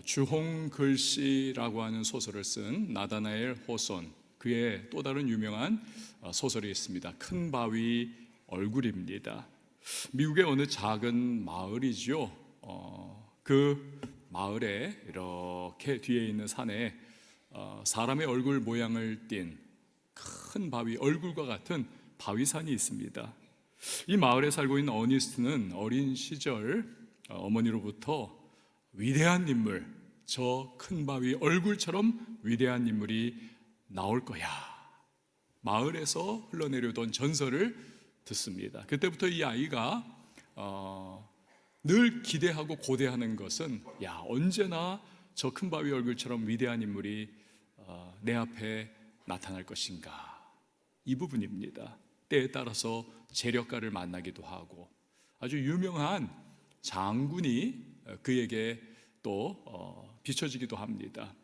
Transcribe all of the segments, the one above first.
주홍 글씨라고 하는 소설을 쓴 나다나엘 호손, 그의 또 다른 유명한 소설이 있습니다. 큰 바위 얼굴입니다. 미국의 어느 작은 마을이죠. 그 마을에 이렇게 뒤에 있는 산에 사람의 얼굴 모양을 띤 큰 바위, 얼굴과 같은 바위산이 있습니다. 이 마을에 살고 있는 어니스트는 어린 시절 어머니로부터 위대한 인물, 저 큰 바위 얼굴처럼 위대한 인물이 나올 거야, 마을에서 흘러내려오던 전설을 듣습니다. 그때부터 이 아이가 늘 기대하고 고대하는 것은, 언제나 저 큰 바위 얼굴처럼 위대한 인물이 내 앞에 나타날 것인가, 이 부분입니다. 때에 따라서 재력가를 만나기도 하고 아주 유명한 장군이 그에게 또 비춰지기도 합니다.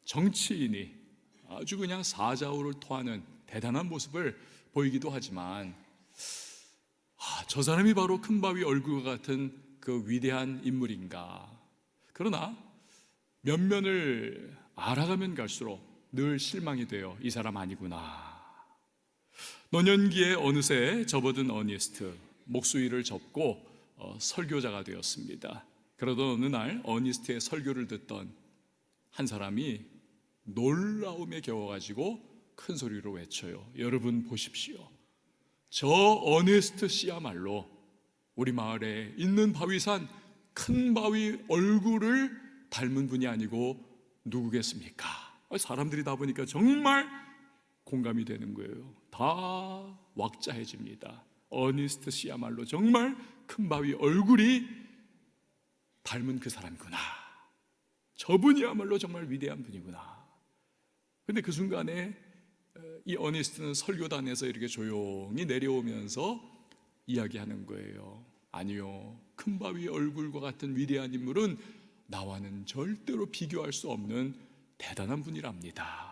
정치인이 아주 그냥 사자우를 토하는 대단한 모습을 보이기도 하지만, 저 사람이 바로 큰 바위 얼굴과 같은 그 위대한 인물인가. 그러나 면면을 알아가면 갈수록 늘 실망이 돼요. 이 사람 아니구나. 노년기에 어느새 접어든 어니스트, 목수일을 접고 설교자가 되었습니다. 그러던 어느 날 어니스트의 설교를 듣던 한 사람이 놀라움에 겨워가지고 큰 소리로 외쳐요. 여러분 보십시오, 저 어니스트 씨야말로 우리 마을에 있는 바위산 큰 바위 얼굴을 닮은 분이 아니고 누구겠습니까? 사람들이 다 보니까 정말 공감이 되는 거예요. 다 왁자해집니다. 어니스트 씨야말로 정말 큰 바위 얼굴이 닮은 그 사람이구나, 저분이야말로 정말 위대한 분이구나. 근데 그 순간에 이 어니스트는 설교단에서 이렇게 조용히 내려오면서 이야기하는 거예요. 아니요, 큰 바위 얼굴과 같은 위대한 인물은 나와는 절대로 비교할 수 없는 대단한 분이랍니다.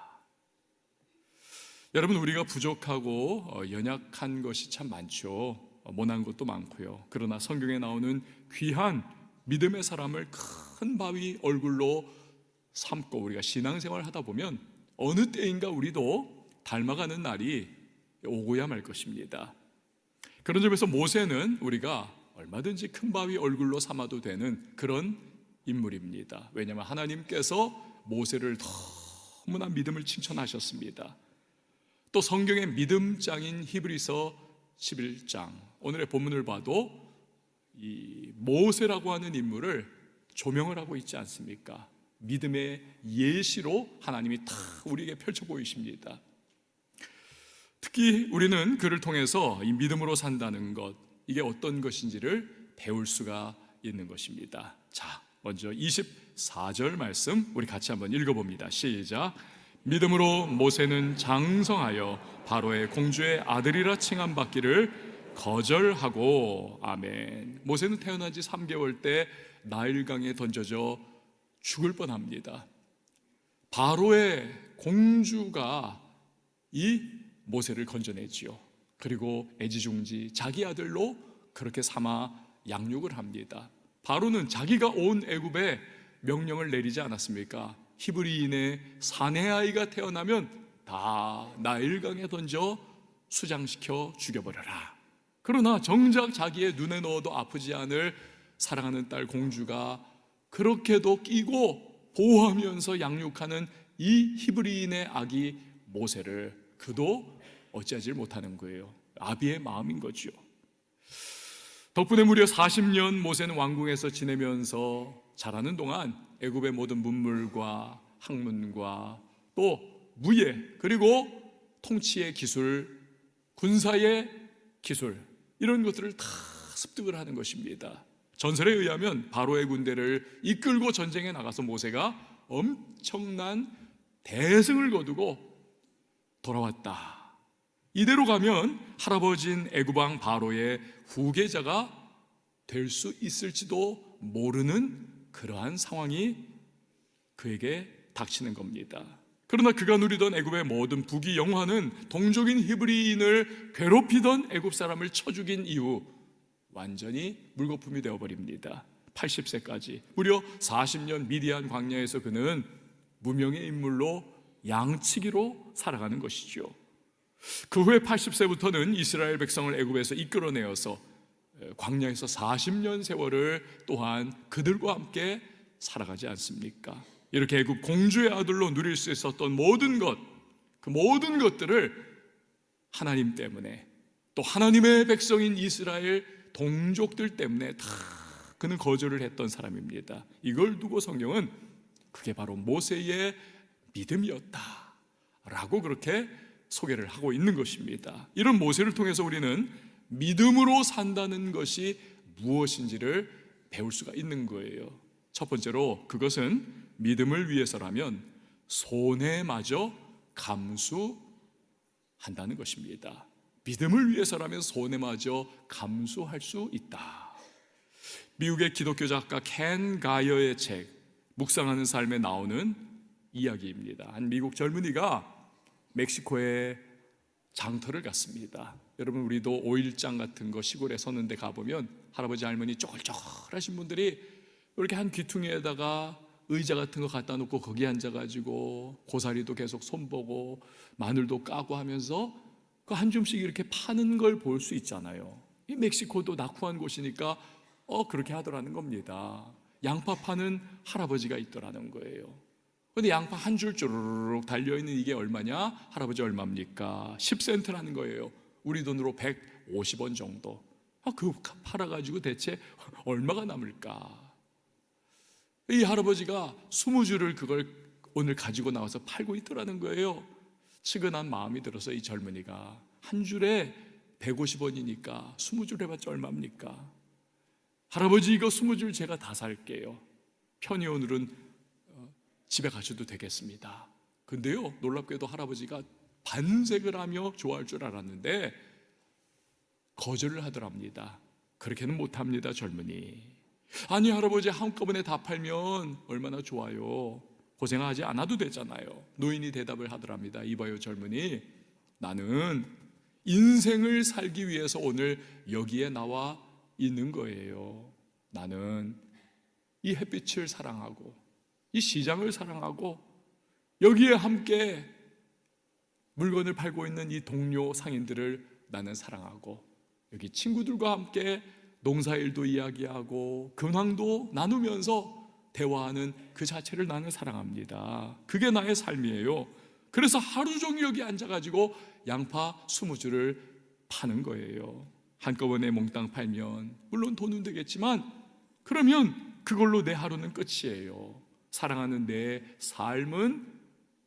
여러분, 우리가 부족하고 연약한 것이 참 많죠. 모난 것도 많고요. 그러나 성경에 나오는 귀한 믿음의 사람을 큰 바위 얼굴로 삼고 우리가 신앙생활을 하다 보면 어느 때인가 우리도 닮아가는 날이 오고야 말 것입니다. 그런 점에서 모세는 우리가 얼마든지 큰 바위 얼굴로 삼아도 되는 그런 인물입니다. 왜냐하면 하나님께서 모세를 너무나 믿음을 칭찬하셨습니다. 또 성경의 믿음장인 히브리서 11장, 오늘의 본문을 봐도 이 모세라고 하는 인물을 조명을 하고 있지 않습니까? 믿음의 예시로 하나님이 다 우리에게 펼쳐 보이십니다. 특히 우리는 그를 통해서 이 믿음으로 산다는 것, 이게 어떤 것인지를 배울 수가 있는 것입니다. 자, 먼저 24절 말씀 우리 같이 한번 읽어봅니다. 시작. 믿음으로 모세는 장성하여 바로의 공주의 아들이라 칭함받기를 거절하고, 아멘. 모세는 태어난 지 3개월 때 나일강에 던져져 죽을 뻔합니다. 바로의 공주가 이 모세를 건져내지요. 그리고 애지중지 자기 아들로 그렇게 삼아 양육을 합니다. 바로는 자기가 온 애굽에 명령을 내리지 않았습니까? 히브리인의 사내 아이가 태어나면 다 나일강에 던져 수장시켜 죽여버려라. 그러나 정작 자기의 눈에 넣어도 아프지 않을 사랑하는 딸 공주가 그렇게도 끼고 보호하면서 양육하는 이 히브리인의 아기 모세를 그도 어찌하지 못하는 거예요. 아비의 마음인 거죠. 덕분에 무려 40년 모세는 왕궁에서 지내면서 자라는 동안 애굽의 모든 문물과 학문과 또 무예, 그리고 통치의 기술, 군사의 기술, 이런 것들을 다 습득을 하는 것입니다. 전설에 의하면 바로의 군대를 이끌고 전쟁에 나가서 모세가 엄청난 대승을 거두고 돌아왔다. 이대로 가면 할아버지인 애굽왕 바로의 후계자가 될 수 있을지도 모르는 그러한 상황이 그에게 닥치는 겁니다. 그러나 그가 누리던 애굽의 모든 부귀 영화는 동족인 히브리인을 괴롭히던 애굽 사람을 쳐 죽인 이후 완전히 물거품이 되어버립니다. 80세까지 무려 40년 미디안 광야에서 그는 무명의 인물로 양치기로 살아가는 것이죠. 그 후에 80세부터는 이스라엘 백성을 애굽에서 이끌어내어서 광야에서 40년 세월을 또한 그들과 함께 살아가지 않습니까? 이렇게 애굽 공주의 아들로 누릴 수 있었던 모든 것, 그 모든 것들을 하나님 때문에, 또 하나님의 백성인 이스라엘 동족들 때문에 다 그는 거절을 했던 사람입니다. 이걸 두고 성경은 그게 바로 모세의 믿음이었다 라고 그렇게 소개를 하고 있는 것입니다. 이런 모세를 통해서 우리는 믿음으로 산다는 것이 무엇인지를 배울 수가 있는 거예요. 첫 번째로 그것은 믿음을 위해서라면 손해마저 감수한다는 것입니다. 믿음을 위해서라면 손해마저 감수할 수 있다. 미국의 기독교 작가 켄 가이어의 책 묵상하는 삶에 나오는 이야기입니다. 한 미국 젊은이가 멕시코에 장터를 갔습니다. 여러분, 우리도 5일장 같은 거 시골에 섰는데 가보면 할아버지 할머니 쪼글쪼글하신 분들이 이렇게 한 귀퉁이에다가 의자 같은 거 갖다 놓고 거기 앉아가지고 고사리도 계속 손보고 마늘도 까고 하면서 그 한 줌씩 이렇게 파는 걸 볼 수 있잖아요. 이 멕시코도 낙후한 곳이니까 그렇게 하더라는 겁니다. 양파 파는 할아버지가 있더라는 거예요. 근데 양파 한 줄 쭈르륵 달려있는 이게 얼마냐? 할아버지 얼마입니까? 10센트라는 거예요. 우리 돈으로 150원 정도. 그거 팔아가지고 대체 얼마가 남을까? 이 할아버지가 20줄을 그걸 오늘 가지고 나와서 팔고 있더라는 거예요. 측은한 마음이 들어서 이 젊은이가 한 줄에 150원이니까 20줄 해봤자 얼마입니까? 할아버지, 이거 20줄 제가 다 살게요. 편히 오늘은 집에 가셔도 되겠습니다. 근데요, 놀랍게도 할아버지가 반색을 하며 좋아할 줄 알았는데 거절을 하더랍니다. 그렇게는 못합니다, 젊은이. 아니, 할아버지 한꺼번에 다 팔면 얼마나 좋아요. 고생하지 않아도 되잖아요. 노인이 대답을 하더랍니다. 이봐요, 젊은이, 나는 인생을 살기 위해서 오늘 여기에 나와 있는 거예요. 나는 이 햇빛을 사랑하고 이 시장을 사랑하고 여기에 함께 물건을 팔고 있는 이 동료 상인들을 나는 사랑하고 여기 친구들과 함께 농사일도 이야기하고 근황도 나누면서 대화하는 그 자체를 나는 사랑합니다. 그게 나의 삶이에요. 그래서 하루 종일 여기 앉아가지고 양파 20줄을 파는 거예요. 한꺼번에 몽땅 팔면 물론 돈은 되겠지만 그러면 그걸로 내 하루는 끝이에요. 사랑하는 내 삶은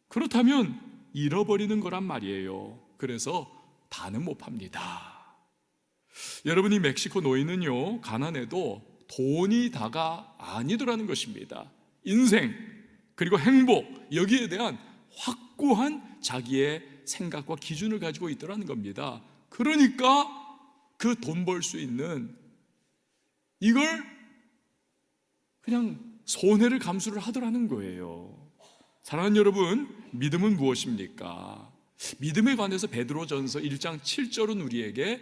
그렇다면 잃어버리는 거란 말이에요. 그래서 다는 못 팝니다. 여러분이 멕시코 노인은요, 가난해도 돈이 다가 아니더라는 것입니다. 인생 그리고 행복, 여기에 대한 확고한 자기의 생각과 기준을 가지고 있더라는 겁니다. 그러니까 그 돈 벌 수 있는 이걸 그냥 손해를 감수를 하더라는 거예요. 사랑하는 여러분, 믿음은 무엇입니까? 믿음에 관해서 베드로전서 1장 7절은 우리에게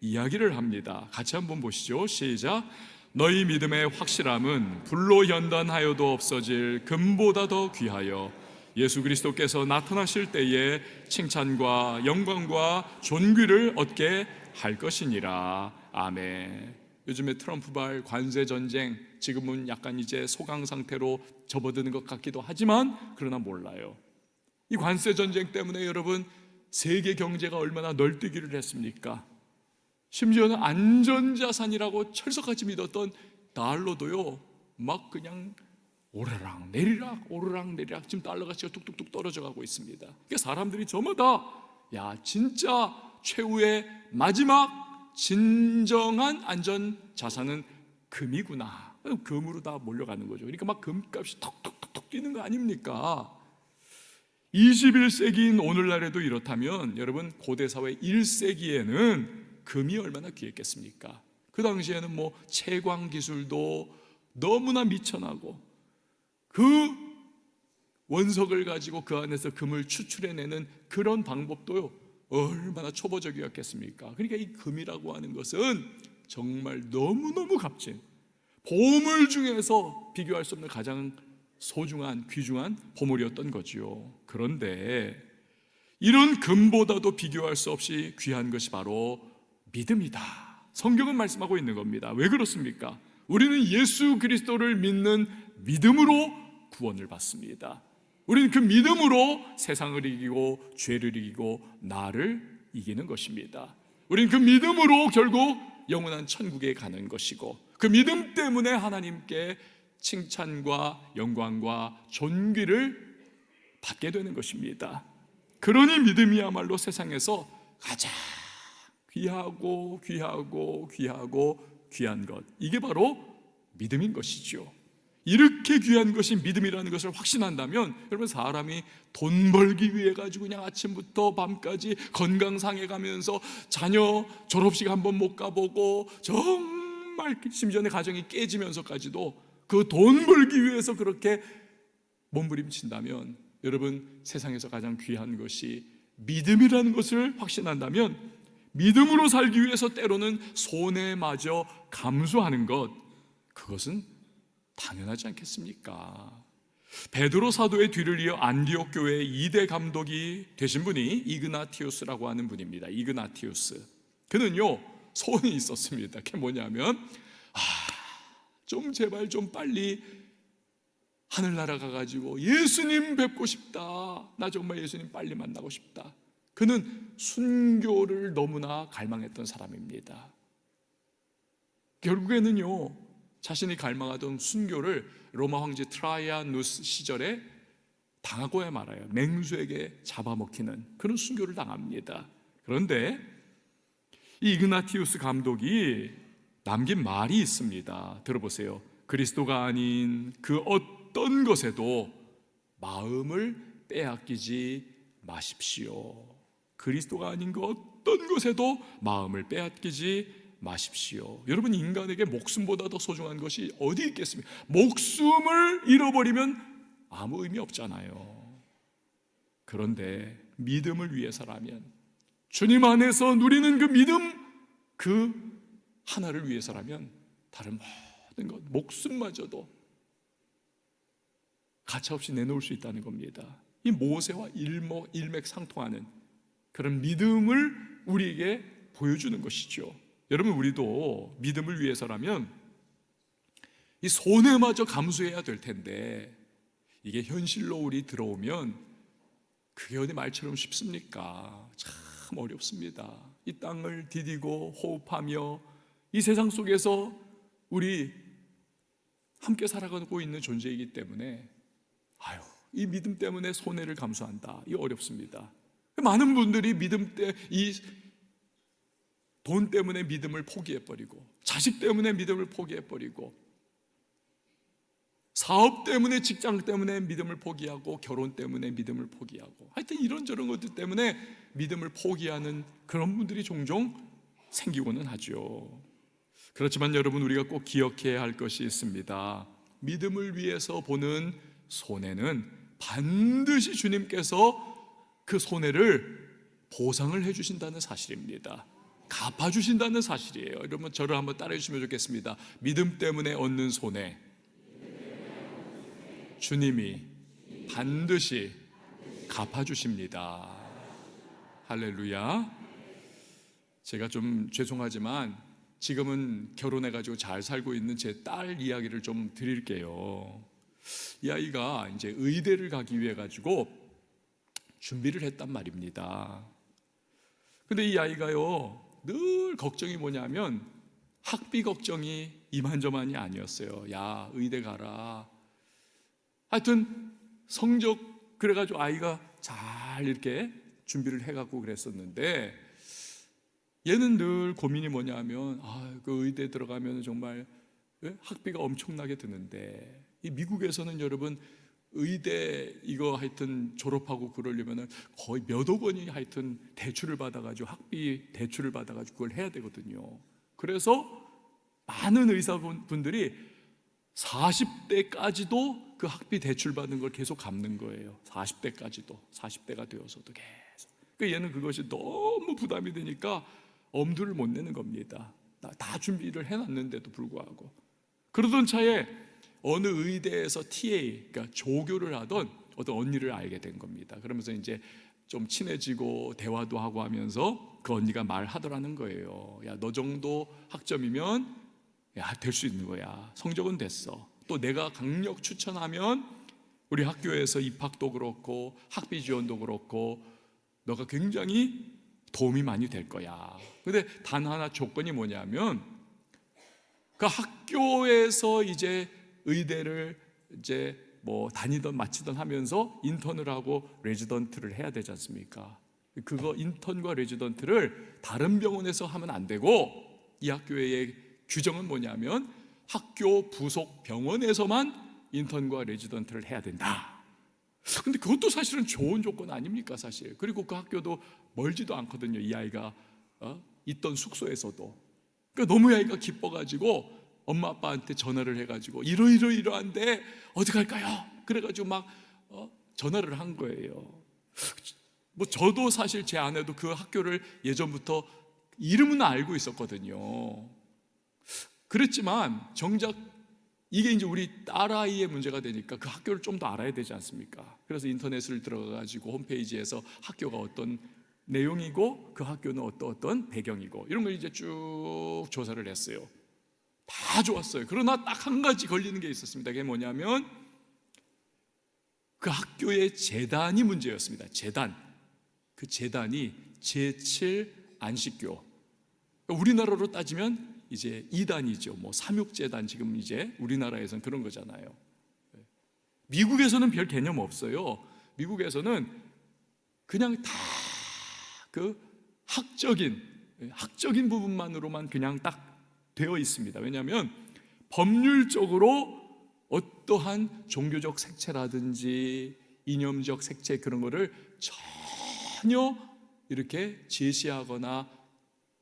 이야기를 합니다. 같이 한번 보시죠. 시작. 너희 믿음의 확실함은 불로 연단하여도 없어질 금보다 더 귀하여 예수 그리스도께서 나타나실 때에 칭찬과 영광과 존귀를 얻게 할 것이니라. 아멘. 요즘에 트럼프발 관세 전쟁, 지금은 약간 이제 소강 상태로 접어드는 것 같기도 하지만 그러나 몰라요. 이 관세 전쟁 때문에 여러분 세계 경제가 얼마나 널뛰기를 했습니까? 심지어는 안전자산이라고 철석같이 믿었던 달러도요 막 그냥 오르락 내리락 오르락 내리락 지금 달러 가치가 뚝뚝뚝 떨어져 가고 있습니다. 그러니까 사람들이 저마다 야 진짜 최후의 마지막 진정한 안전자산은 금이구나, 금으로 다 몰려가는 거죠. 그러니까 막 금값이 턱턱턱 뛰는 거 아닙니까? 21세기인 오늘날에도 이렇다면 여러분 고대 사회 1세기에는 금이 얼마나 귀했겠습니까? 그 당시에는 뭐 채광 기술도 너무나 미천하고 그 원석을 가지고 그 안에서 금을 추출해내는 그런 방법도 얼마나 초보적이었겠습니까? 그러니까 이 금이라고 하는 것은 정말 너무너무 값진, 보물 중에서 비교할 수 없는 가장 소중한 귀중한 보물이었던 거지요. 그런데 이런 금보다도 비교할 수 없이 귀한 것이 바로 믿음이다. 성경은 말씀하고 있는 겁니다. 왜 그렇습니까? 우리는 예수 그리스도를 믿는 믿음으로 구원을 받습니다. 우리는 그 믿음으로 세상을 이기고 죄를 이기고 나를 이기는 것입니다. 우리는 그 믿음으로 결국 영원한 천국에 가는 것이고, 그 믿음 때문에 하나님께 칭찬과 영광과 존귀를 받게 되는 것입니다. 그러니 믿음이야말로 세상에서 가장 귀하고 귀한 것, 이게 바로 믿음인 것이죠. 이렇게 귀한 것이 믿음이라는 것을 확신한다면, 여러분, 사람이 돈 벌기 위해 가지고 그냥 아침부터 밤까지 건강 상해가면서 자녀 졸업식 한번 못 가보고 정말 심지어 내 가정이 깨지면서까지도 그 돈 벌기 위해서 그렇게 몸부림친다면, 여러분, 세상에서 가장 귀한 것이 믿음이라는 것을 확신한다면, 믿음으로 살기 위해서 때로는 손해마저 감수하는 것, 그것은 당연하지 않겠습니까? 베드로 사도의 뒤를 이어 안디옥 교회의 2대 감독이 되신 분이 이그나티우스라고 하는 분입니다. 이그나티우스. 그는요, 소원이 있었습니다. 그게 뭐냐면, 좀 제발 좀 빨리 하늘나라 가가지고 예수님 뵙고 싶다. 나 정말 예수님 빨리 만나고 싶다. 그는 순교를 너무나 갈망했던 사람입니다. 결국에는요, 자신이 갈망하던 순교를 로마 황제 트라이아누스 시절에 당하고야 말아요. 맹수에게 잡아먹히는 그런 순교를 당합니다. 그런데 이 이그나티우스 감독이 남긴 말이 있습니다. 들어보세요. 그리스도가 아닌 그 어떤 것에도 마음을 빼앗기지 마십시오. 그리스도가 아닌 그 어떤 것에도 마음을 빼앗기지 마십시오. 여러분, 인간에게 목숨보다 더 소중한 것이 어디 있겠습니까? 목숨을 잃어버리면 아무 의미 없잖아요. 그런데 믿음을 위해서라면, 주님 안에서 누리는 그 믿음, 그 하나를 위해서라면 다른 모든 것, 목숨마저도 가차없이 내놓을 수 있다는 겁니다. 이 모세와 일맥상통하는 그런 믿음을 우리에게 보여주는 것이죠. 여러분, 우리도 믿음을 위해서라면 이 손해마저 감수해야 될 텐데, 이게 현실로 우리 들어오면 그게 어디 말처럼 쉽습니까? 참 어렵습니다. 이 땅을 디디고 호흡하며 이 세상 속에서 우리 함께 살아가고 있는 존재이기 때문에 이 믿음 때문에 손해를 감수한다, 이거 어렵습니다. 많은 분들이 믿음 때 이 돈 때문에 믿음을 포기해버리고, 자식 때문에 믿음을 포기해버리고, 사업 때문에, 직장 때문에 믿음을 포기하고, 결혼 때문에 믿음을 포기하고, 하여튼 이런저런 것들 때문에 믿음을 포기하는 그런 분들이 종종 생기고는 하죠. 그렇지만 여러분, 우리가 꼭 기억해야 할 것이 있습니다. 믿음을 위해서 보는 손해는 반드시 주님께서 그 손해를 보상을 해주신다는 사실입니다. 갚아주신다는 사실이에요. 여러분, 저를 한번 따라해 주시면 좋겠습니다. 믿음 때문에 얻는 손해, 주님이 반드시 갚아주십니다. 할렐루야. 제가 좀 죄송하지만 지금은 결혼해가지고 잘 살고 있는 제 딸 이야기를 좀 드릴게요. 이 아이가 이제 의대를 가기 위해 가지고 준비를 했단 말입니다. 근데 이 아이가요, 늘 걱정이 뭐냐면 학비 걱정이 이만저만이 아니었어요. 야, 의대 가라. 하여튼 성적, 그래가지고 아이가 잘 이렇게 준비를 해갖고 그랬었는데, 얘는 늘 고민이 뭐냐면 그 의대 들어가면 정말 학비가 엄청나게 드는데, 이 미국에서는 여러분 의대 이거 하여튼 졸업하고 그러려면 거의 몇억 원이 하여튼 대출을 받아가지고, 학비 대출을 받아가지고 그걸 해야 되거든요. 그래서 많은 의사분들이 40대까지도 그 학비 대출 받는 걸 계속 갚는 거예요. 40대가 되어서도 계속. 그러니까 얘는 그것이 너무 부담이 되니까 엄두를 못 내는 겁니다. 다 준비를 해놨는데도 불구하고. 그러던 차에 어느 의대에서 TA, 그러니까 조교를 하던 어떤 언니를 알게 된 겁니다. 그러면서 이제 좀 친해지고 대화도 하고 하면서 그 언니가 말하더라는 거예요. 야, 너 정도 학점이면 될 수 있는 거야. 성적은 됐어. 또 내가 강력 추천하면 우리 학교에서 입학도 그렇고 학비 지원도 그렇고 너가 굉장히 도움이 많이 될 거야. 근데 단 하나 조건이 뭐냐면 그 학교에서 이제 의대를 이제 뭐 다니던 마치던 하면서 인턴을 하고 레지던트를 해야 되지 않습니까? 그거 인턴과 레지던트를 다른 병원에서 하면 안 되고, 이 학교의 규정은 뭐냐면 학교 부속 병원에서만 인턴과 레지던트를 해야 된다. 근데 그것도 사실은 좋은 조건 아닙니까, 사실. 그리고 그 학교도 멀지도 않거든요, 이 아이가 있던 숙소에서도. 그러니까 너무 이 아이가 기뻐가지고 엄마 아빠한테 전화를 해가지고 이러이러한데 어떡할까요? 그래가지고 막 전화를 한 거예요. 뭐 저도 사실 제 아내도 그 학교를 예전부터 이름은 알고 있었거든요. 그랬지만 정작 이게 이제 우리 딸아이의 문제가 되니까 그 학교를 좀 더 알아야 되지 않습니까? 그래서 인터넷을 들어가가지고 홈페이지에서 학교가 어떤 내용이고 그 학교는 어떤 배경이고 이런 걸 이제 쭉 조사를 했어요. 다 좋았어요. 그러나 딱 한 가지 걸리는 게 있었습니다. 그게 뭐냐면 그 학교의 재단이 문제였습니다. 재단. 그 재단이 제7 안식교. 우리나라로 따지면 이제 2단이죠. 뭐 삼육재단, 지금 이제 우리나라에서는 그런 거잖아요. 미국에서는 별 개념 없어요. 미국에서는 그냥 다 그 학적인 부분만으로만 그냥 딱 되어 있습니다. 왜냐하면 법률적으로 어떠한 종교적 색채라든지 이념적 색채 그런 거를 전혀 이렇게 제시하거나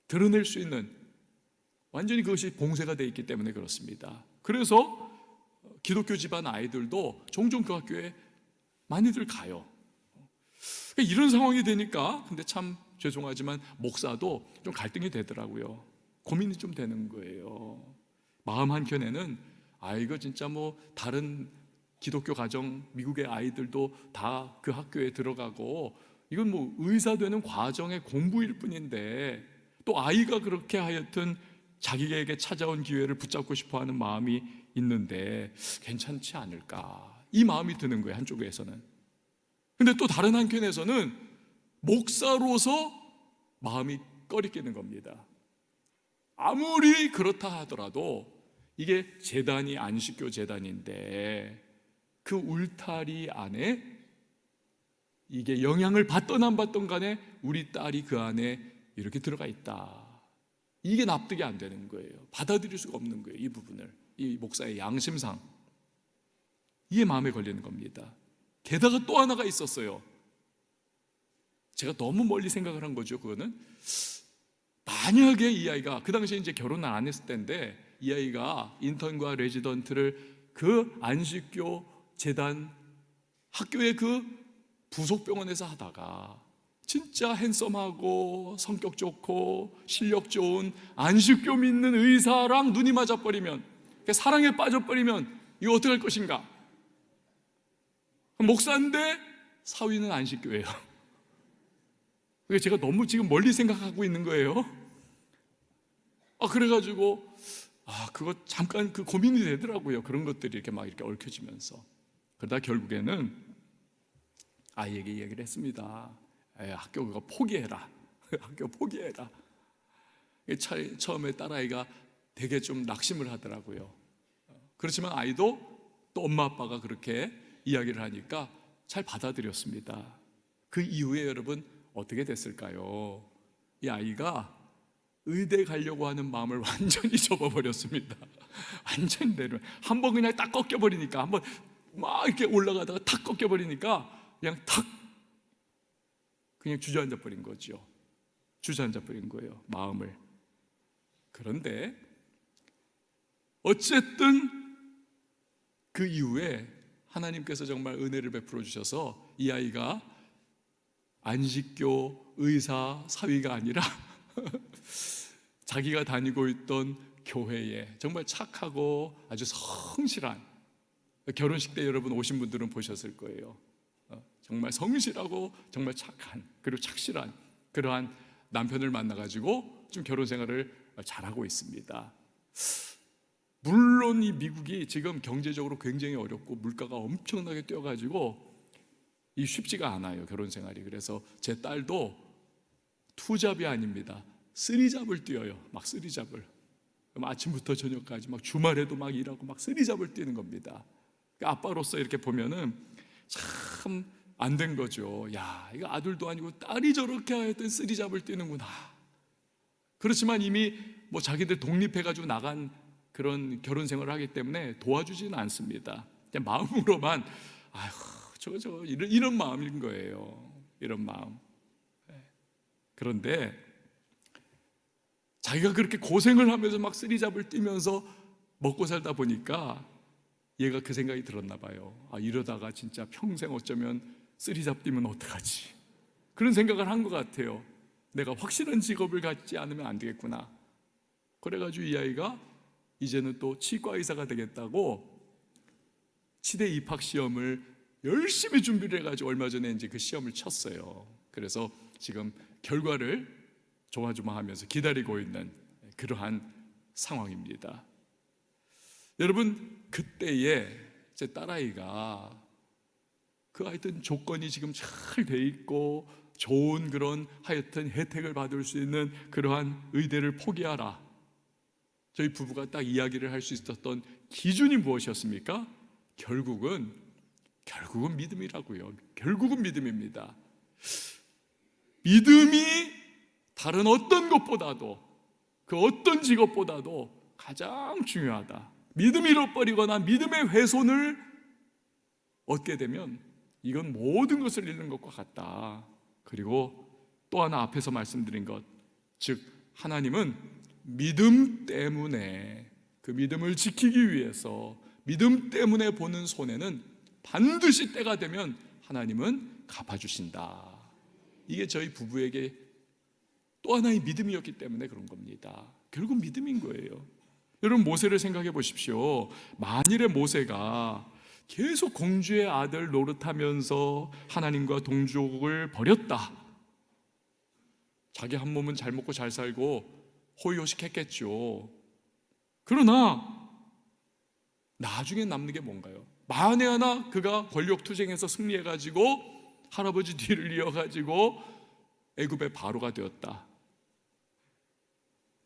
드러낼 수 있는, 완전히 그것이 봉쇄가 되어 있기 때문에 그렇습니다. 그래서 기독교 집안 아이들도 종종 그 학교에 많이들 가요. 이런 상황이 되니까, 근데 참 죄송하지만 목사도 좀 갈등이 되더라고요. 고민이 좀 되는 거예요. 마음 한켠에는 이거 진짜 뭐 다른 기독교 가정, 미국의 아이들도 다 그 학교에 들어가고 이건 뭐 의사 되는 과정의 공부일 뿐인데, 또 아이가 그렇게 하여튼 자기에게 찾아온 기회를 붙잡고 싶어하는 마음이 있는데 괜찮지 않을까, 이 마음이 드는 거예요, 한쪽에서는. 근데 또 다른 한편에서는 목사로서 마음이 꺼리끼는 겁니다. 아무리 그렇다 하더라도 이게 재단이 안식교 재단인데 그 울타리 안에 이게 영향을 받던 안 받던 간에 우리 딸이 그 안에 이렇게 들어가 있다. 이게 납득이 안 되는 거예요. 받아들일 수가 없는 거예요, 이 부분을. 이 목사의 양심상 이게 마음에 걸리는 겁니다. 게다가 또 하나가 있었어요. 제가 너무 멀리 생각을 한 거죠. 그거는 만약에 이 아이가 그 당시에 이제 결혼을 안 했을 때인데, 이 아이가 인턴과 레지던트를 그 안식교 재단 학교의 그 부속병원에서 하다가 진짜 핸섬하고 성격 좋고 실력 좋은 안식교 믿는 의사랑 눈이 맞아버리면, 사랑에 빠져버리면 이거 어떻게 할 것인가? 목사인데 사위는 안식교예요. 그게 제가 너무 지금 멀리 생각하고 있는 거예요. 그래가지고 그거 잠깐 그 고민이 되더라고요. 그런 것들이 이렇게 막 이렇게 얽혀지면서. 그러다 결국에는 아이에게 얘기를 했습니다. 학교 그거 포기해라. 학교 포기해라. 처음에 딸아이가 되게 좀 낙심을 하더라고요. 그렇지만 아이도 또 엄마 아빠가 그렇게 이야기를 하니까 잘 받아들였습니다. 그 이후에 여러분 어떻게 됐을까요? 이 아이가 의대 가려고 하는 마음을 완전히 접어버렸습니다. 완전히 내려. 한번 그냥 딱 꺾여버리니까, 한번 막 이렇게 올라가다가 탁 꺾여버리니까 그냥 탁 그냥 주저앉아 버린 거죠. 주저앉아 버린 거예요, 마음을. 그런데 어쨌든 그 이후에 하나님께서 정말 은혜를 베풀어 주셔서 이 아이가 안식교 의사 사위가 아니라 자기가 다니고 있던 교회에 정말 착하고 아주 성실한, 결혼식 때 여러분 오신 분들은 보셨을 거예요. 정말 성실하고 정말 착한, 그리고 착실한 그러한 남편을 만나가지고 좀 결혼 생활을 잘하고 있습니다. 물론 이 미국이 지금 경제적으로 굉장히 어렵고 물가가 엄청나게 뛰어가지고 이 쉽지가 않아요, 결혼 생활이. 그래서 제 딸도 투잡이 아닙니다. 쓰리잡을 뛰어요. 막 쓰리잡을. 아침부터 저녁까지 막 주말에도 막 일하고 막 쓰리잡을 뛰는 겁니다. 아빠로서 이렇게 보면은 참 안 된 거죠. 야, 이거 아들도 아니고 딸이 저렇게 하여튼 쓰리잡을 뛰는구나. 그렇지만 이미 뭐 자기들 독립해가지고 나간 그런 결혼 생활을 하기 때문에 도와주지는 않습니다. 그냥 마음으로만 아휴 저거 이런 마음인 거예요. 이런 마음. 그런데 자기가 그렇게 고생을 하면서 막 쓰리잡을 뛰면서 먹고 살다 보니까 얘가 그 생각이 들었나 봐요. 이러다가 진짜 평생 어쩌면 쓰리잡 뛰면 어떡하지? 그런 생각을 한 것 같아요. 내가 확실한 직업을 갖지 않으면 안 되겠구나. 그래가지고 이 아이가 이제는 또 치과 의사가 되겠다고 치대 입학 시험을 열심히 준비를 해가지고 얼마 전에 이제 그 시험을 쳤어요. 그래서 지금 결과를 조마조마하면서 기다리고 있는 그러한 상황입니다. 여러분, 그때에 제 딸아이가 그 하여튼 조건이 지금 잘 돼 있고 좋은 그런 하여튼 혜택을 받을 수 있는 그러한 의대를 포기하라, 저희 부부가 딱 이야기를 할 수 있었던 기준이 무엇이었습니까? 결국은 믿음이라고요. 결국은 믿음입니다. 믿음이 다른 어떤 것보다도, 그 어떤 직업보다도 가장 중요하다. 믿음이 잃어버리거나 믿음의 훼손을 얻게 되면 이건 모든 것을 잃는 것과 같다. 그리고 또 하나 앞에서 말씀드린 것, 즉 하나님은 믿음 때문에, 그 믿음을 지키기 위해서 믿음 때문에 보는 손해는 반드시 때가 되면 하나님은 갚아주신다. 이게 저희 부부에게 또 하나의 믿음이었기 때문에 그런 겁니다. 결국 믿음인 거예요. 여러분, 모세를 생각해 보십시오. 만일에 모세가 계속 공주의 아들 노릇하면서 하나님과 동족을 버렸다, 자기 한 몸은 잘 먹고 잘 살고 호의호식했겠죠. 그러나 나중에 남는 게 뭔가요? 만에 하나 그가 권력투쟁에서 승리해가지고 할아버지 뒤를 이어가지고 애굽의 바로가 되었다.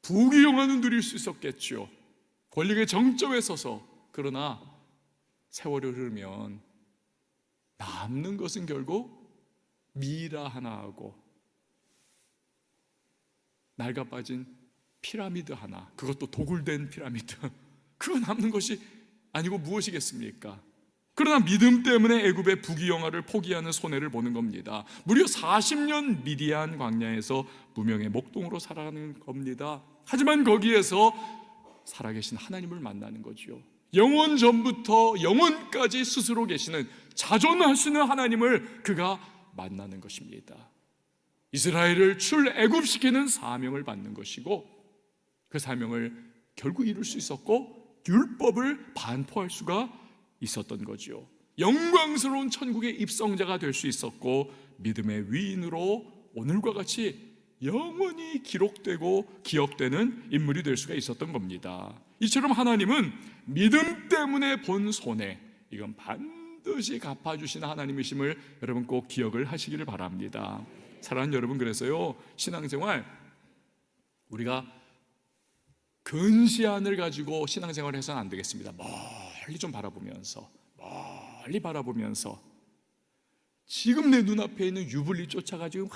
부귀영화는 누릴 수 있었겠죠. 권력의 정점에 서서. 그러나 세월이 흐르면 남는 것은 결국 미라 하나하고 낡아 빠진 피라미드 하나, 그것도 도굴된 피라미드, 그거 남는 것이 아니고 무엇이겠습니까? 그러나 믿음 때문에 애굽의 부귀영화를 포기하는 손해를 보는 겁니다. 무려 40년 미디안 광야에서 무명의 목동으로 살아가는 겁니다. 하지만 거기에서 살아계신 하나님을 만나는 거죠. 영원 전부터 영원까지 스스로 계시는, 자존하시는 하나님을 그가 만나는 것입니다. 이스라엘을 출애굽시키는 사명을 받는 것이고, 그 사명을 결국 이룰 수 있었고 율법을 반포할 수가 있었던 거죠. 영광스러운 천국의 입성자가 될 수 있었고, 믿음의 위인으로 오늘과 같이 영원히 기록되고 기억되는 인물이 될 수가 있었던 겁니다. 이처럼 하나님은 믿음 때문에 본 손해, 이건 반드시 갚아주시는 하나님이심을 여러분 꼭 기억을 하시기를 바랍니다. 사랑하는 여러분, 그래서요, 신앙생활 우리가 근시안을 가지고 신앙생활을 해서는 안 되겠습니다. 멀리 좀 바라보면서, 멀리 바라보면서, 지금 내 눈앞에 있는 유불리 쫓아가지고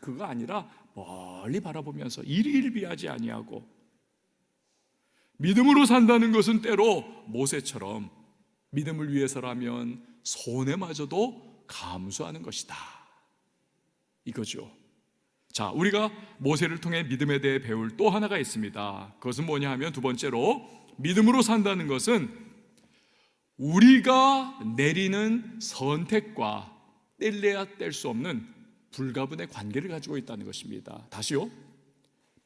그거 아니라 멀리 바라보면서 일희일비하지 아니하고, 믿음으로 산다는 것은 때로 모세처럼 믿음을 위해서라면 손해마저도 감수하는 것이다, 이거죠. 자, 우리가 모세를 통해 믿음에 대해 배울 또 하나가 있습니다. 그것은 뭐냐 하면, 두 번째로 믿음으로 산다는 것은 우리가 내리는 선택과 뗄래야 뗄 수 없는 불가분의 관계를 가지고 있다는 것입니다. 다시요,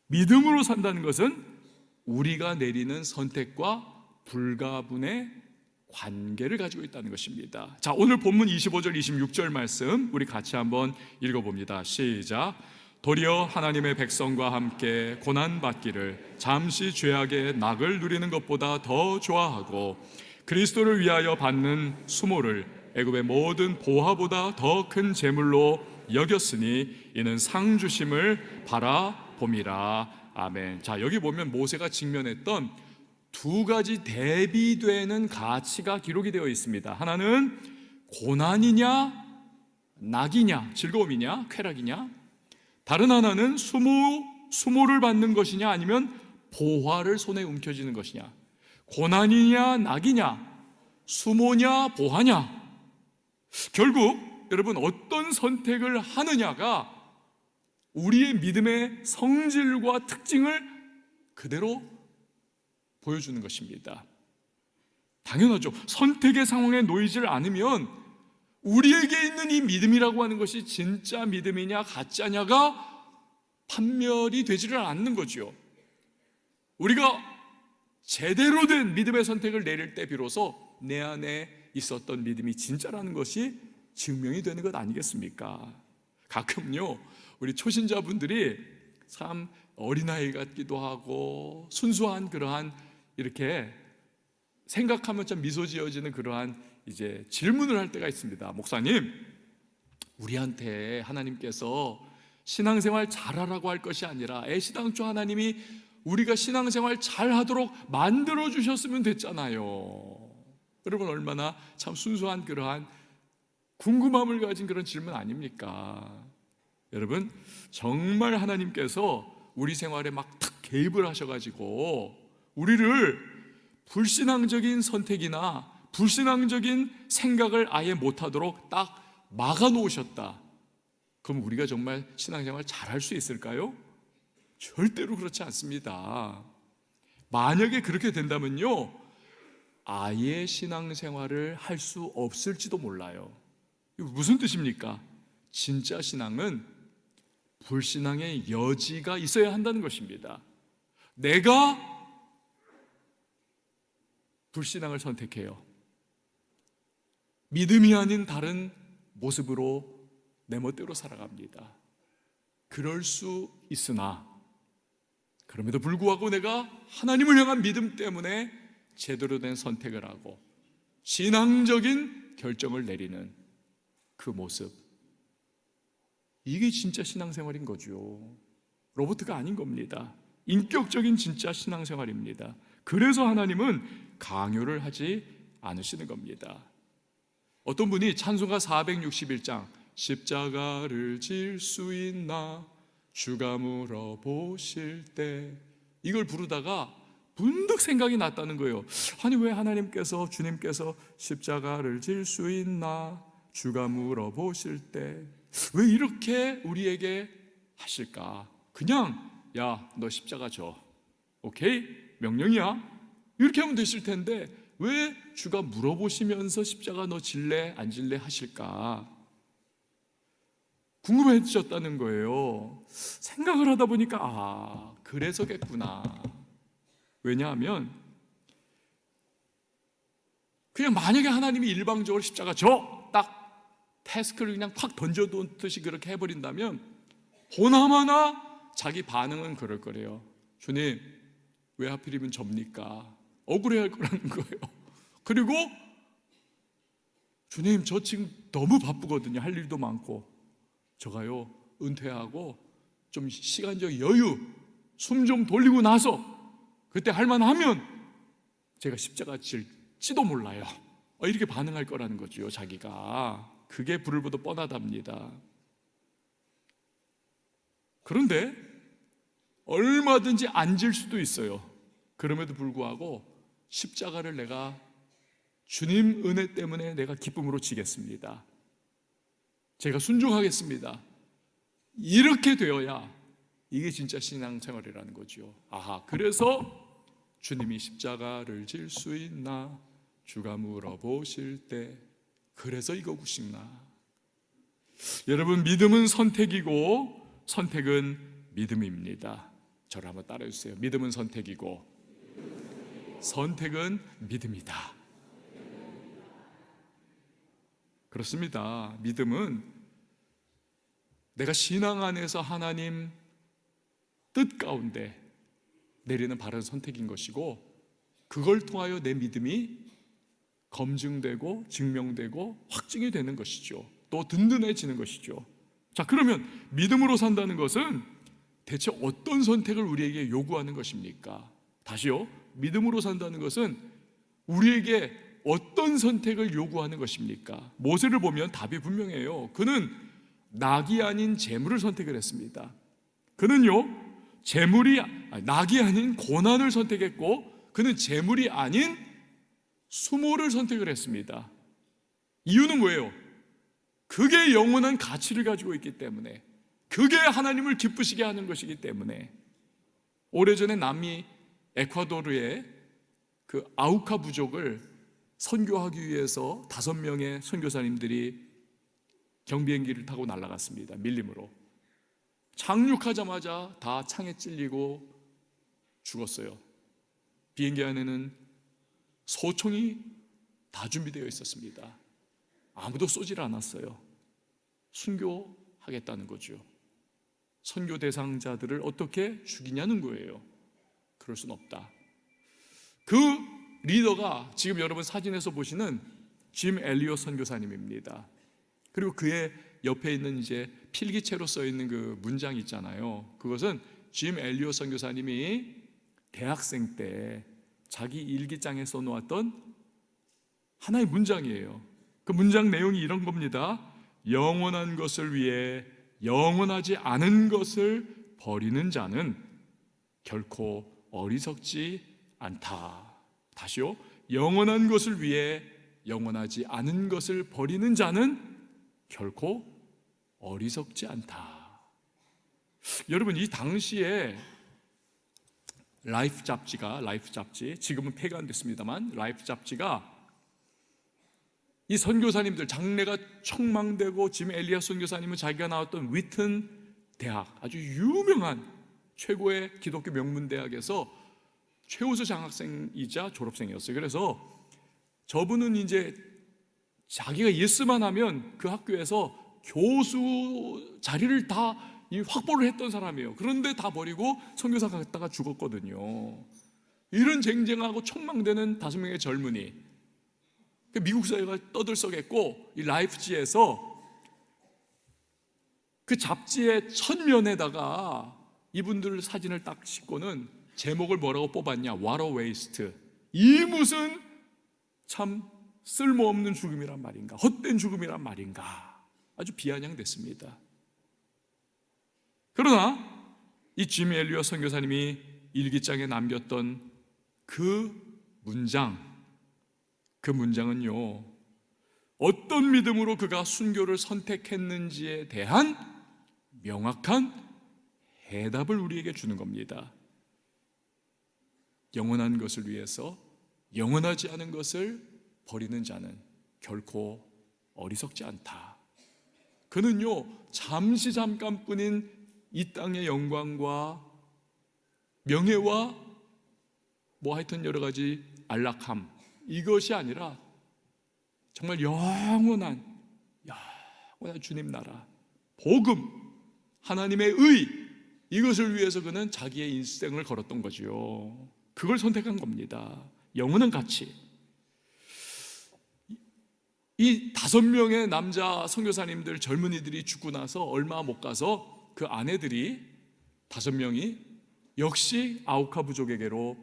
믿음으로 산다는 것은 우리가 내리는 선택과 불가분의 관계를 가지고 있다는 것입니다. 자, 오늘 본문 25절 26절 말씀 우리 같이 한번 읽어봅니다. 시작. 도리어 하나님의 백성과 함께 고난받기를 잠시 죄악의 낙을 누리는 것보다 더 좋아하고 그리스도를 위하여 받는 수모를 애굽의 모든 보화보다 더 큰 재물로 여겼으니 이는 상 주심을 바라봄이라. 아멘. 자, 여기 보면 모세가 직면했던 두 가지 대비되는 가치가 기록이 되어 있습니다. 하나는 고난이냐 낙이냐, 즐거움이냐 쾌락이냐, 다른 하나는 수모를 받는 것이냐 아니면 보화를 손에 움켜쥐는 것이냐, 고난이냐 낙이냐, 수모냐 보화냐. 결국 여러분 어떤 선택을 하느냐가 우리의 믿음의 성질과 특징을 그대로 보여주는 것입니다. 당연하죠. 선택의 상황에 놓이질 않으면 우리에게 있는 이 믿음이라고 하는 것이 진짜 믿음이냐 가짜냐가 판별이 되지를 않는 거죠. 우리가 제대로 된 믿음의 선택을 내릴 때 비로소 내 안에 있었던 믿음이 진짜라는 것이 증명이 되는 것 아니겠습니까? 가끔요 우리 초신자분들이 참 어린아이 같기도 하고 순수한 그러한 이렇게 생각하면 참 미소 지어지는 그러한 이제 질문을 할 때가 있습니다. 목사님, 우리한테 하나님께서 신앙생활 잘하라고 할 것이 아니라 애시당초 하나님이 우리가 신앙생활 잘하도록 만들어 주셨으면 됐잖아요. 여러분 얼마나 참 순수한 그러한 궁금함을 가진 그런 질문 아닙니까? 여러분 정말 하나님께서 우리 생활에 막 탁 개입을 하셔가지고 우리를 불신앙적인 선택이나 불신앙적인 생각을 아예 못하도록 딱 막아놓으셨다. 그럼 우리가 정말 신앙생활 잘할 수 있을까요? 절대로 그렇지 않습니다. 만약에 그렇게 된다면요 아예 신앙생활을 할 수 없을지도 몰라요. 이거 무슨 뜻입니까? 진짜 신앙은 불신앙의 여지가 있어야 한다는 것입니다. 내가 불신앙을 선택해요. 믿음이 아닌 다른 모습으로 내 멋대로 살아갑니다. 그럴 수 있으나 그럼에도 불구하고 내가 하나님을 향한 믿음 때문에 제대로 된 선택을 하고 신앙적인 결정을 내리는 그 모습, 이게 진짜 신앙생활인 거죠. 로봇가 아닌 겁니다. 인격적인 진짜 신앙생활입니다. 그래서 하나님은 강요를 하지 않으시는 겁니다. 어떤 분이 찬송가 461장 십자가를 질 수 있나 주가 물어보실 때 이걸 부르다가 문득 생각이 났다는 거예요. 아니 왜 하나님께서 주님께서 십자가를 질 수 있나 주가 물어보실 때 왜 이렇게 우리에게 하실까? 그냥 야 너 십자가 져, 오케이? 명령이야, 이렇게 하면 되실 텐데 왜 주가 물어보시면서 십자가 너 질래 안 질래 하실까? 궁금해지셨다는 거예요. 생각을 하다 보니까 그래서겠구나. 왜냐하면 그냥 만약에 하나님이 일방적으로 십자가 져 딱 태스크를 그냥 팍 던져놓듯이 그렇게 해버린다면 보나마나 자기 반응은 그럴 거래요. 주님 왜 하필이면 접니까? 억울해할 거라는 거예요. 그리고 주님 저 지금 너무 바쁘거든요. 할 일도 많고 저가요 은퇴하고 좀 시간적 여유 숨 좀 돌리고 나서 그때 할만하면 제가 십자가 질지도 몰라요. 이렇게 반응할 거라는 거죠. 자기가. 그게 불을 보듯 뻔하답니다. 그런데 얼마든지 안 질 수도 있어요. 그럼에도 불구하고 십자가를 내가 주님 은혜 때문에 내가 기쁨으로 지겠습니다. 제가 순종하겠습니다. 이렇게 되어야 이게 진짜 신앙생활이라는 거죠. 그래서 주님이 십자가를 질 수 있나 주가 물어보실 때 그래서 이거구시구나. 여러분 믿음은 선택이고 선택은 믿음입니다. 저를 한번 따라해 주세요. 믿음은 선택이고 선택은 믿음이다. 그렇습니다. 믿음은 내가 신앙 안에서 하나님 뜻 가운데 내리는 바른 선택인 것이고, 그걸 통하여 내 믿음이 검증되고 증명되고 확증이 되는 것이죠. 또 든든해지는 것이죠. 자, 그러면 믿음으로 산다는 것은 대체 어떤 선택을 우리에게 요구하는 것입니까? 다시요. 믿음으로 산다는 것은 우리에게 어떤 선택을 요구하는 것입니까? 모세를 보면 답이 분명해요. 그는 낙이 아닌 재물을 선택을 했습니다. 그는요, 낙이 아닌 고난을 선택했고, 그는 재물이 아닌 수모를 선택을 했습니다. 이유는 뭐예요? 그게 영원한 가치를 가지고 있기 때문에, 그게 하나님을 기쁘시게 하는 것이기 때문에. 오래전에 남미 에콰도르의 그 아우카 부족을 선교하기 위해서 5명의 선교사님들이 경비행기를 타고 날아갔습니다. 밀림으로. 착륙하자마자 다 창에 찔리고 죽었어요. 비행기 안에는 소총이 다 준비되어 있었습니다. 아무도 쏘질 않았어요. 순교하겠다는 거죠. 선교 대상자들을 어떻게 죽이냐는 거예요. 그럴 수는 없다. 그 리더가 지금 여러분 사진에서 보시는 짐 엘리엇 선교사님입니다. 그리고 그의 옆에 있는 이제 필기체로 써 있는 그 문장이 있잖아요. 그것은 짐 엘리엇 선교사님이 대학생 때 자기 일기장에 써놓았던 하나의 문장이에요. 그 문장 내용이 이런 겁니다. 영원한 것을 위해 영원하지 않은 것을 버리는 자는 결코 어리석지 않다. 다시요. 영원한 것을 위해 영원하지 않은 것을 버리는 자는 결코 어리석지 않다. 여러분, 이 당시에 라이프 잡지, 지금은 폐간됐습니다만, 라이프 잡지가 이 선교사님들, 장래가 촉망되고, 짐 엘리엇 선교사님은 자기가 나왔던 위튼 대학, 아주 유명한 최고의 기독교 명문대학에서 최우수 장학생이자 졸업생이었어요. 그래서 저분은 이제 자기가 예스만 하면 그 학교에서 교수 자리를 다 확보를 했던 사람이에요. 그런데 다 버리고 선교사 갔다가 죽었거든요. 이런 쟁쟁하고 촉망되는 5명의 젊은이, 미국 사회가 떠들썩했고, 이 라이프지에서 그 잡지의 첫면에다가 이분들 사진을 딱 싣고는 제목을 뭐라고 뽑았냐? What a waste. 이 무슨 참 쓸모없는 죽음이란 말인가, 헛된 죽음이란 말인가, 아주 비아냥됐습니다. 그러나 이 짐 엘리엇 선교사님이 일기장에 남겼던 그 문장은요, 어떤 믿음으로 그가 순교를 선택했는지에 대한 명확한 해답을 우리에게 주는 겁니다. 영원한 것을 위해서 영원하지 않은 것을 버리는 자는 결코 어리석지 않다. 그는요, 잠깐뿐인 이 땅의 영광과 명예와 하여튼 여러 가지 안락함, 이것이 아니라 정말 영원한 주님 나라, 복음, 하나님의 의, 이것을 위해서 그는 자기의 인생을 걸었던 거죠. 그걸 선택한 겁니다. 영원한 가치. 이 5명의 남자 선교사님들, 젊은이들이 죽고 나서 얼마 못 가서 그 아내들이 5명이 역시 아우카 부족에게로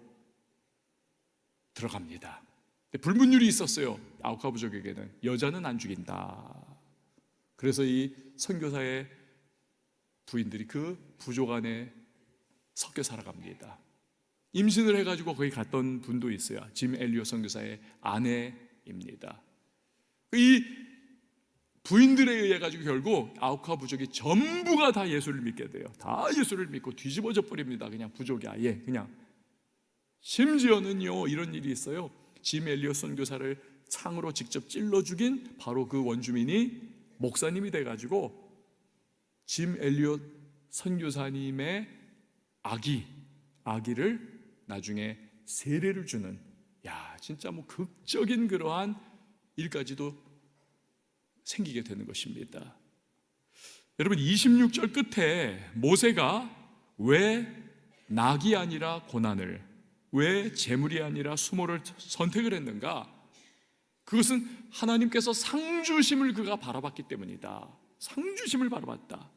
들어갑니다. 불문율이 있었어요. 아우카 부족에게는 여자는 안 죽인다. 그래서 이 선교사의 부인들이 그 부족 안에 섞여 살아갑니다. 임신을 해가지고 거기 갔던 분도 있어요. 짐 엘리엇 선교사의 아내입니다. 이 부인들에 의해 가지고 결국 아우카 부족이 전부가 다 예수를 믿게 돼요. 다 예수를 믿고 뒤집어져 버립니다. 그냥 부족이 아예 그냥. 심지어는요, 이런 일이 있어요. 짐 엘리엇 선교사를 창으로 직접 찔러 죽인 바로 그 원주민이 목사님이 돼가지고 짐 엘리엇 선교사님의 아기를 나중에 세례를 주는, 야, 진짜 뭐 극적인 그러한 일까지도 생기게 되는 것입니다. 여러분, 26절 끝에 모세가 왜 낙이 아니라 고난을, 왜 재물이 아니라 수모를 선택을 했는가? 그것은 하나님께서 상주심을 그가 바라봤기 때문이다. 상주심을 바라봤다.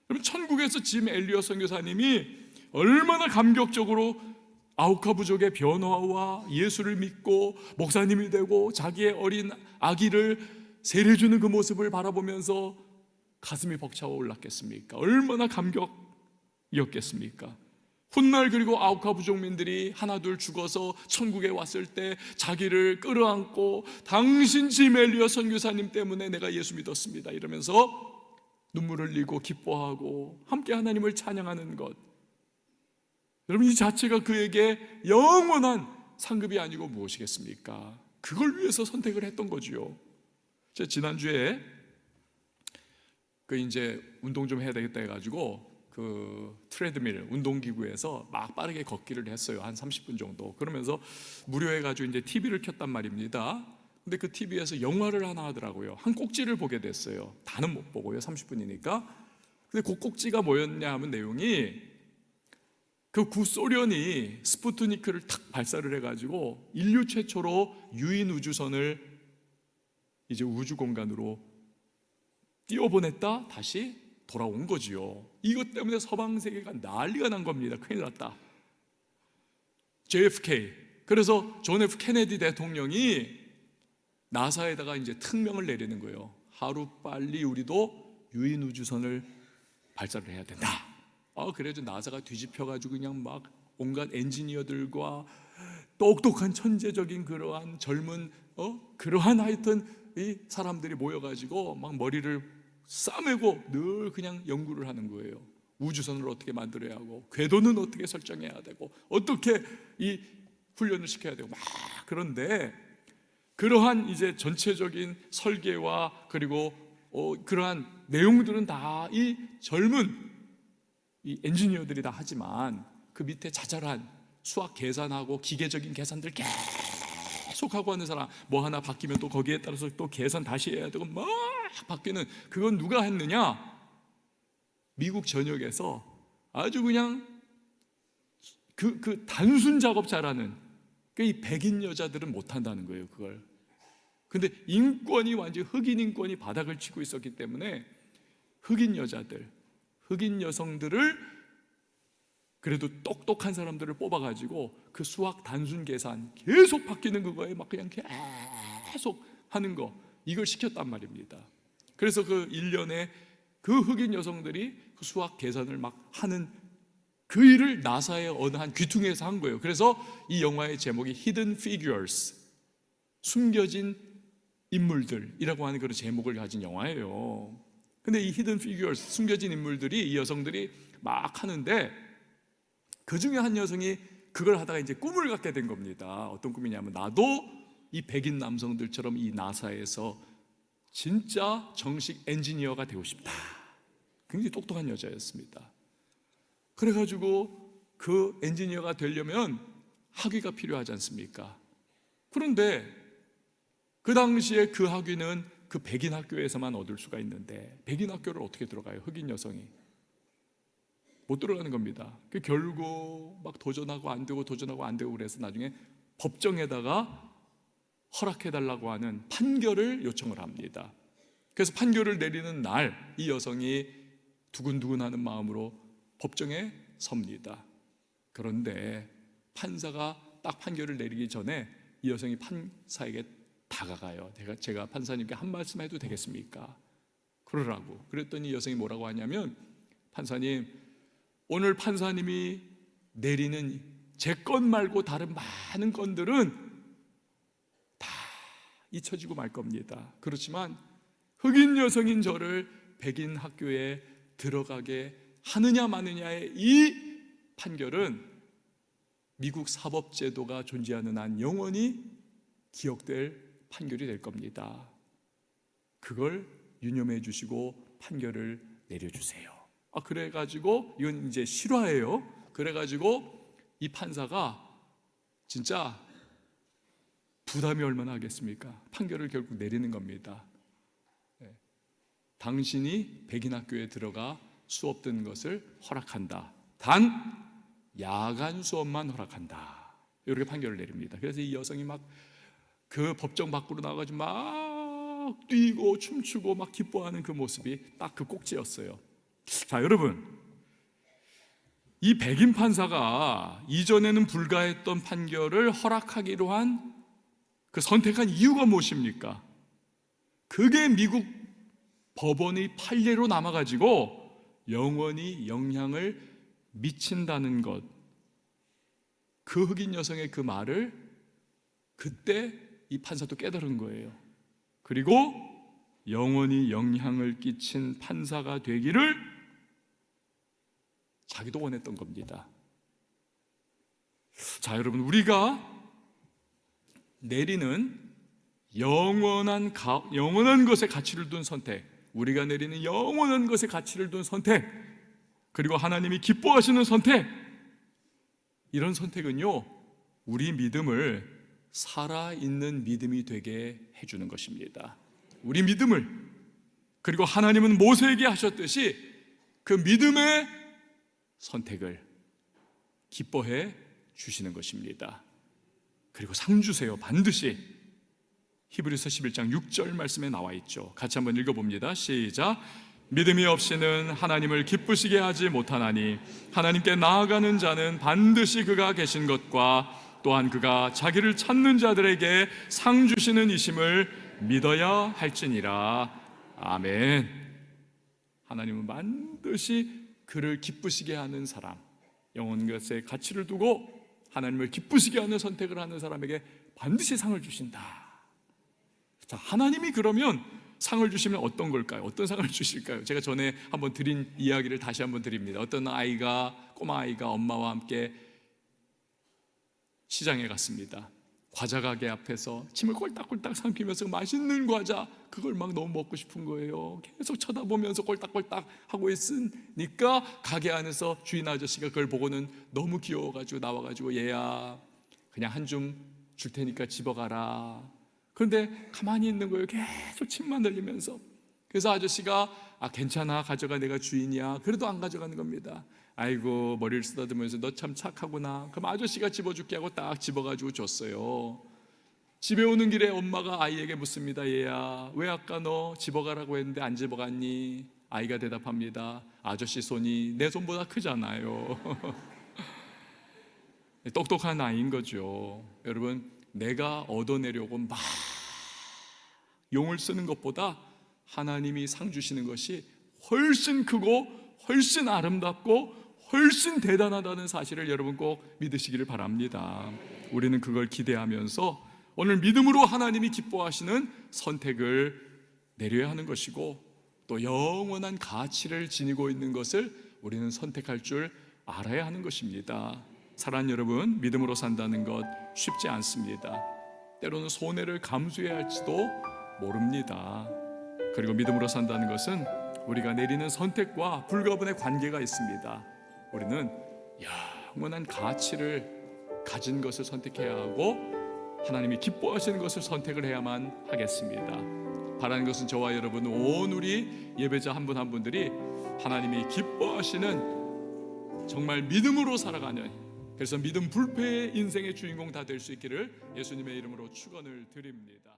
여러분, 천국에서 짐 엘리엇 선교사님이 얼마나 감격적으로 아우카 부족의 변화와 예수를 믿고 목사님이 되고 자기의 어린 아기를 세례주는 그 모습을 바라보면서 가슴이 벅차오 올랐겠습니까? 얼마나 감격이었겠습니까? 훗날 그리고 아우카 부족민들이 하나둘 죽어서 천국에 왔을 때 자기를 끌어안고 당신 짐 엘리엇 선교사님 때문에 내가 예수 믿었습니다 이러면서 눈물을 흘리고 기뻐하고 함께 하나님을 찬양하는 것, 여러분, 이 자체가 그에게 영원한 상급이 아니고 무엇이겠습니까? 그걸 위해서 선택을 했던 거지요. 제가 지난주에 이제 운동 좀 해야 되겠다 해가지고 그 트레드밀 운동기구에서 막 빠르게 걷기를 했어요. 한 30분 정도. 그러면서 무료해가지고 이제 TV를 켰단 말입니다. 근데 그 TV에서 영화를 하나 하더라고요. 한 꼭지를 보게 됐어요. 다는 못 보고요. 30분이니까. 근데 그 꼭지가 뭐였냐 하면 내용이 그 구소련이 스푸트니크를 탁 발사를 해가지고 인류 최초로 유인 우주선을 이제 우주 공간으로 띄워보냈다 다시 돌아온 거지요. 이것 때문에 서방 세계가 난리가 난 겁니다. 큰일 났다. JFK, 그래서 존 F 케네디 대통령이 나사에다가 이제 특명을 내리는 거예요. 하루 빨리 우리도 유인 우주선을 발사를 해야 된다. 그래도 나사가 뒤집혀가지고 그냥 막 온갖 엔지니어들과 똑똑한 천재적인 그러한 젊은 그러한 하여튼 이 사람들이 모여가지고 막 머리를 싸매고 늘 그냥 연구를 하는 거예요. 우주선을 어떻게 만들어야 하고 궤도는 어떻게 설정해야 되고 어떻게 이 훈련을 시켜야 되고 막. 그런데 그러한 이제 전체적인 설계와 그리고 그러한 내용들은 다 이 젊은 이 엔지니어들이 다 하지만 그 밑에 자잘한 수학 계산하고 기계적인 계산들 계속 하고 하는 사람, 뭐 하나 바뀌면 또 거기에 따라서 또 계산 다시 해야 되고 막 바뀌는, 그건 누가 했느냐? 미국 전역에서 아주 그냥 그 단순 작업 잘하는 이 백인 여자들은 못한다는 거예요, 그걸. 근데 인권이 완전히 흑인 인권이 바닥을 치고 있었기 때문에 흑인 여자들, 흑인 여성들을 그래도 똑똑한 사람들을 뽑아가지고 그 수학 단순 계산 계속 바뀌는 그거에 막 그냥 계속 하는 거, 이걸 시켰단 말입니다. 그래서 그 1년에 그 흑인 여성들이 그 수학 계산을 막 하는 그 일을 나사의 어느 한 귀퉁이에서 한 거예요. 그래서 이 영화의 제목이 Hidden Figures, 숨겨진 인물들이라고 하는 그런 제목을 가진 영화예요. 근데 이 Hidden Figures, 숨겨진 인물들이, 이 여성들이 막 하는데 그 중에 한 여성이 그걸 하다가 이제 꿈을 갖게 된 겁니다. 어떤 꿈이냐면, 나도 이 백인 남성들처럼 이 나사에서 진짜 정식 엔지니어가 되고 싶다. 굉장히 똑똑한 여자였습니다. 그래가지고 그 엔지니어가 되려면 학위가 필요하지 않습니까? 그런데 그 당시에 그 학위는 그 백인 학교에서만 얻을 수가 있는데 백인 학교를 어떻게 들어가요? 흑인 여성이 못 들어가는 겁니다. 결국 막 도전하고 안 되고 도전하고 안 되고 그래서 나중에 법정에다가 허락해달라고 하는 판결을 요청을 합니다. 그래서 판결을 내리는 날 이 여성이 두근두근하는 마음으로 법정에 섭니다. 그런데 판사가 딱 판결을 내리기 전에 이 여성이 판사에게 다가가요. 제가 판사님께 한 말씀 해도 되겠습니까? 그러라고. 그랬더니 이 여성이 뭐라고 하냐면, 판사님, 오늘 판사님이 내리는 제 건 말고 다른 많은 건들은 다 잊혀지고 말 겁니다. 그렇지만 흑인 여성인 저를 백인 학교에 들어가게 하느냐 마느냐의 이 판결은 미국 사법제도가 존재하는 한 영원히 기억될 판결이 될 겁니다. 그걸 유념해 주시고 판결을 내려주세요. 그래가지고 이건 이제 실화예요. 그래가지고 이 판사가 진짜 부담이 얼마나 하겠습니까? 판결을 결국 내리는 겁니다. 당신이 백인학교에 들어가 수업 듣는 것을 허락한다. 단 야간 수업만 허락한다. 이렇게 판결을 내립니다. 그래서 이 여성이 막 그 법정 밖으로 나가가지고 막 뛰고 춤추고 막 기뻐하는 그 모습이 딱 그 꼭지였어요. 자, 여러분, 이 백인 판사가 이전에는 불가했던 판결을 허락하기로 한 그 선택한 이유가 무엇입니까? 그게 미국 법원의 판례로 남아가지고 영원히 영향을 미친다는 것. 그 흑인 여성의 그 말을 그때 이 판사도 깨달은 거예요. 그리고 영원히 영향을 끼친 판사가 되기를 자기도 원했던 겁니다. 자, 여러분, 우리가 내리는 영원한 것에 가치를 둔 선택, 우리가 내리는 영원한 것에 가치를 둔 선택, 그리고 하나님이 기뻐하시는 선택, 이런 선택은요, 우리 믿음을 살아있는 믿음이 되게 해주는 것입니다. 우리 믿음을, 그리고 하나님은 모세에게 하셨듯이 그 믿음의 선택을 기뻐해 주시는 것입니다. 그리고 상 주세요. 반드시. 히브리서 11장 6절 말씀에 나와 있죠. 같이 한번 읽어봅니다. 시작. 믿음이 없이는 하나님을 기쁘시게 하지 못하나니 하나님께 나아가는 자는 반드시 그가 계신 것과 또한 그가 자기를 찾는 자들에게 상 주시는 이심을 믿어야 할지니라. 아멘. 하나님은 반드시 그를 기쁘시게 하는 사람, 영원 것에 가치를 두고 하나님을 기쁘시게 하는 선택을 하는 사람에게 반드시 상을 주신다. 자, 하나님이 그러면 상을 주시면 어떤 걸까요? 어떤 상을 주실까요? 제가 전에 한번 드린 이야기를 다시 한번 드립니다. 어떤 꼬마 아이가 엄마와 함께 시장에 갔습니다. 과자 가게 앞에서 침을 꼴딱꼴딱 삼키면서 맛있는 과자, 그걸 막 너무 먹고 싶은 거예요. 계속 쳐다보면서 꼴딱꼴딱 하고 있으니까 가게 안에서 주인 아저씨가 그걸 보고는 너무 귀여워가지고 나와가지고 얘야, 그냥 한 줌 줄 테니까 집어가라. 그런데 가만히 있는 거예요. 계속 침만 흘리면서. 그래서 아저씨가 괜찮아, 가져가, 내가 주인이야. 그래도 안 가져가는 겁니다. 아이고, 머리를 쓰다듬으면서 너 참 착하구나. 그럼 아저씨가 집어줄게 하고 딱 집어가지고 줬어요. 집에 오는 길에 엄마가 아이에게 묻습니다. 얘야, 왜 아까 너 집어가라고 했는데 안 집어갔니? 아이가 대답합니다. 아저씨 손이 내 손보다 크잖아요. 똑똑한 아이인 거죠. 여러분, 내가 얻어내려고 막 용을 쓰는 것보다 하나님이 상 주시는 것이 훨씬 크고 훨씬 아름답고 훨씬 대단하다는 사실을 여러분 꼭 믿으시기를 바랍니다. 우리는 그걸 기대하면서 오늘 믿음으로 하나님이 기뻐하시는 선택을 내려야 하는 것이고, 또 영원한 가치를 지니고 있는 것을 우리는 선택할 줄 알아야 하는 것입니다. 사랑하는 여러분, 믿음으로 산다는 것 쉽지 않습니다. 때로는 손해를 감수해야 할지도 모릅니다. 그리고 믿음으로 산다는 것은 우리가 내리는 선택과 불가분의 관계가 있습니다. 우리는 영원한 가치를 가진 것을 선택해야 하고 하나님이 기뻐하시는 것을 선택을 해야만 하겠습니다. 바라는 것은 저와 여러분, 온 우리 예배자 한 분 한 분들이 하나님이 기뻐하시는 정말 믿음으로 살아가는, 그래서 믿음 불패의 인생의 주인공 다 될 수 있기를 예수님의 이름으로 축원을 드립니다.